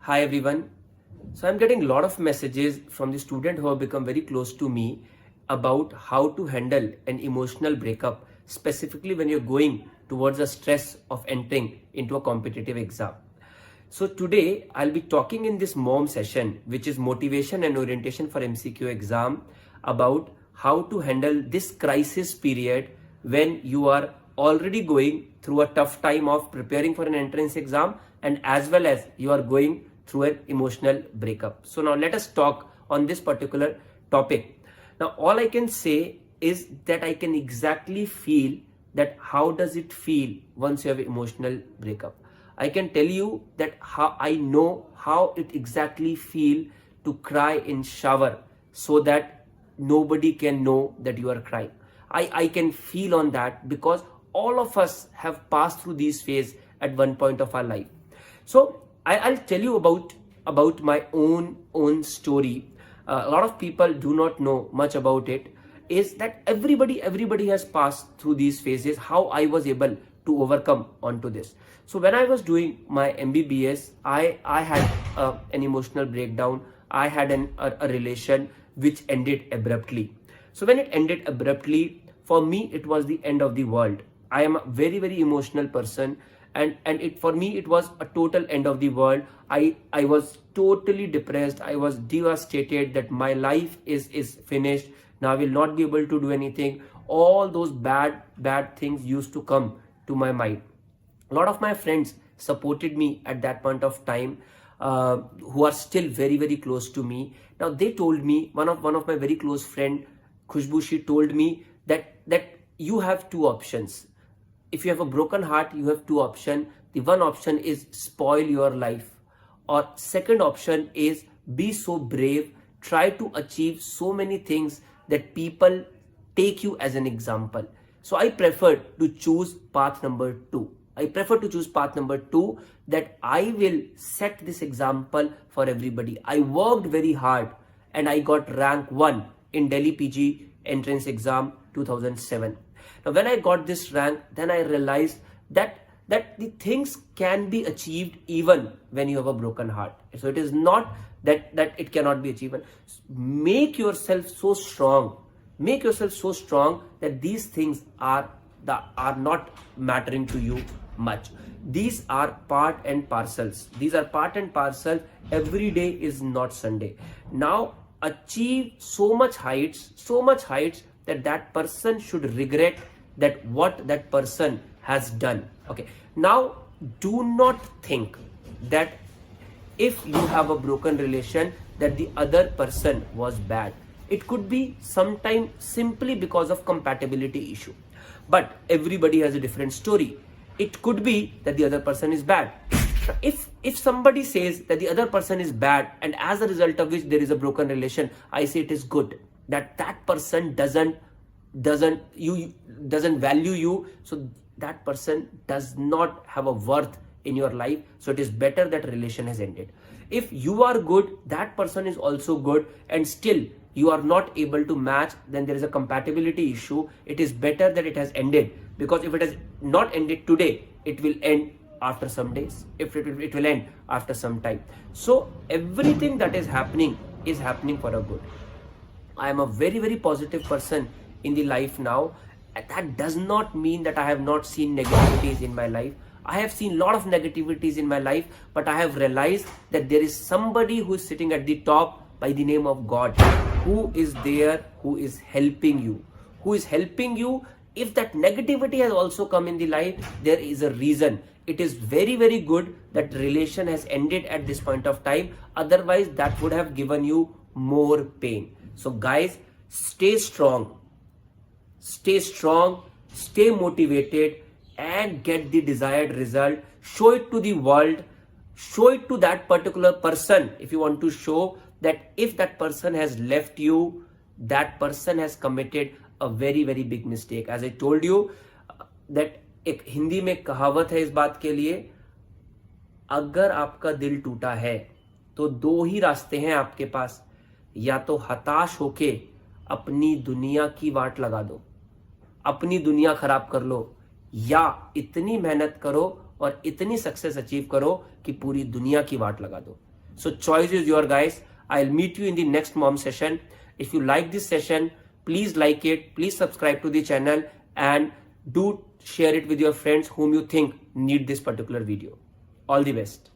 Hi everyone. So I'm getting a lot of messages from the student who have become very close to me about how to handle an emotional breakup, specifically when you're going towards the stress of entering into a competitive exam. So today I'll be talking in this mom session, which is motivation and orientation for MCQ exam, about how to handle this crisis period when you are already going through a tough time of preparing for an entrance exam, and as well as you are going through an emotional breakup. So now let us talk on this particular topic. Now all I can say is that I can exactly feel that how does it feel once you have emotional breakup. I can tell you that how I know how it exactly feel to cry in shower so that nobody can know that you are crying. I can feel on that because all of us have passed through these phases at one point of our life. So I'll tell you about my own story. A lot of people do not know much about it. Is that everybody has passed through these phases. How I was able to overcome onto this. So when I was doing my MBBS, I had an emotional breakdown. I had a relation which ended abruptly. So when it ended abruptly, for me it was the end of the world. I am a very emotional person, and it for me it was a total end of the world. I was totally depressed. I was devastated that my life is finished. Now I will not be able to do anything. All those bad things used to come to my mind. A lot of my friends supported me at that point of time, who are still very close to me. Now they told me, one of my very close friend, Khushbu, she told me that you have two options. If you have a broken heart, you have two options. The one option is spoil your life, or second option is be so brave, try to achieve so many things that people take you as an example. So I preferred to choose path number two. I prefer to choose path number two, that I will set this example for everybody. I worked very hard and I got rank 1 in Delhi PG entrance exam 2007. Now when I got this rank, then I realized that the things can be achieved even when you have a broken heart. So it is not that it cannot be achieved. Make yourself so strong. Make yourself so strong that these things are not mattering to you much. These are part and parcels. These are part and parcel. Every day is not Sunday. Now achieve so much heights that person should regret that what that person has done. Okay. Now do not think that if you have a broken relation that the other person was bad. It could be sometime simply because of compatibility issue. But everybody has a different story. It could be that the other person is bad. If somebody says that the other person is bad and as a result of which there is a broken relation, I say it is good that person doesn't value you. So that person does not have a worth in your life. So it is better that relation has ended. If you are good, that person is also good, and still you are not able to match, then there is a compatibility issue. It is better that it has ended, because if it has not ended today, it will end after some days. If it will end after some time. So everything that is happening for a good. I am a very positive person in the life now. That does not mean that I have not seen negativities in my life. I have seen a lot of negativities in my life, but I have realized that there is somebody who is sitting at the top by the name of God, who is there, who is helping you. If that negativity has also come in the life, there is a reason. It is very good that relation has ended at this point of time. Otherwise, that would have given you more pain. So guys, stay strong, stay motivated, and get the desired result. Show it to the world, show it to that particular person. If you want to show that if that person has left you, that person has committed a very big mistake. As I told you that एक हिंदी में कहावत है इस बात के लिए, अगर आपका दिल टूटा है तो दो ही रास्ते हैं आपके पास, या तो हताश होके अपनी दुनिया की वाट लगा दो, अपनी दुनिया खराब कर लो, या इतनी मेहनत करो और इतनी सक्सेस अचीव करो कि पूरी दुनिया की वाट लगा दो. So choice is your, guys. I'll meet you in the next mom session. If you like this session, please like it, please subscribe to the channel, and do share it with your friends whom you think need this particular video. All the best.